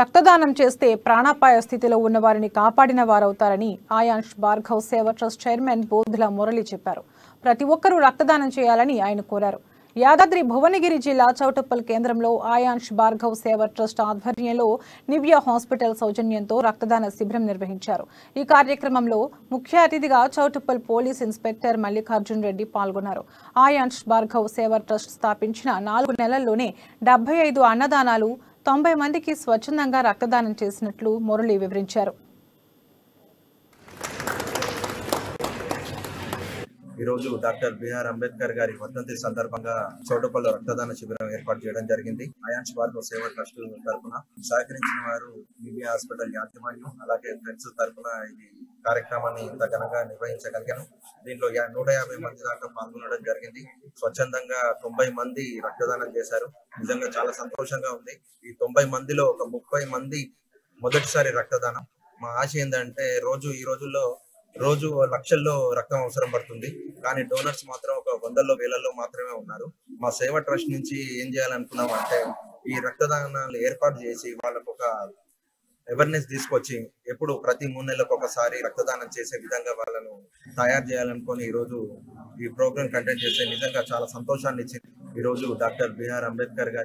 రక్తదానం చేస్తే ప్రాణాపాయ స్థితిలో ఉన్న వారిని కాపాడిన వారవుతారని ఆయాన్స్ భార్గవ్ సేవ ట్రస్ట్ చైర్మన్ బోధుల మురళి చెప్పారు. ప్రతి ఒక్కరూ రక్తదానం చేయాలని ఆయన కోరారు. యాదాద్రి భువనగిరి జిల్లా చౌటుప్పల్ కేంద్రంలో ఆయాన్స్ భార్గవ్ సేవ ట్రస్ట్ ఆధ్వర్యంలో నివ్య హాస్పిటల్ సౌజన్యంతో రక్తదాన శిబిరం నిర్వహించారు. ఈ కార్యక్రమంలో ముఖ్య అతిథిగా చౌటుప్పల్ పోలీస్ ఇన్స్పెక్టర్ మల్లికార్జున్ రెడ్డి పాల్గొన్నారు. ఆయాన్స్ భార్గవ్ సేవ ట్రస్ట్ స్థాపించిన 4 నెలల్లోనే 75 అన్నదానాలు, 90 మందికి స్వచ్ఛందంగా రక్తదానం చేసినట్లు మురళి వివరించారు. ఈ రోజు డాక్టర్ బిఆర్ అంబేద్కర్ గారి వర్ధంతి సందర్భంగా చౌటుప్పల్లో రక్తదాన శిబిరం ఏర్పాటు చేయడం జరిగింది. ఆయాన్స్ భార్గవ్ సేవ ట్రస్ట్ తరఫున సహకరించిన వారు నివ్య హాస్పిటల్ యాజమాన్యం, అలాగే ఫ్రెండ్స్ తరఫున ఈ కార్యక్రమాన్ని ఇంత ఘనంగా నిర్వహించగలిగాను. దీంట్లో 150 మంది దాకా పాల్గొనడం జరిగింది. స్వచ్ఛందంగా 90 మంది రక్తదానం చేశారు. నిజంగా చాలా సంతోషంగా ఉంది. ఈ 90 మందిలో ఒక 30 మంది మొదటిసారి రక్తదానం. మా ఆశ ఏంటంటే ఈ రోజుల్లో రోజు లక్షల్లో రక్తం అవసరం పడుతుంది, కానీ డోనర్స్ మాత్రం ఒక 100లో 1000లో మాత్రమే ఉన్నారు. మా సేవ ట్రస్ట్ నుంచి ఏం చేయాలనుకున్నాం అంటే ఈ రక్తదానాలు ఏర్పాటు చేసి వాళ్ళకు ఒక అవేర్నెస్ తీసుకొచ్చి ఎప్పుడు ప్రతి 3 నెలలకు ఒకసారి రక్తదానం చేసే విధంగా వాళ్ళను తయారు చేయాలనుకొని ఈ రోజు ఈ ప్రోగ్రామ్ కండక్ట్ చేస్తే నిజంగా చాలా సంతోషాన్ని ఇచ్చింది. ఈ రోజు డాక్టర్ బిఆర్ అంబేద్కర్ గారి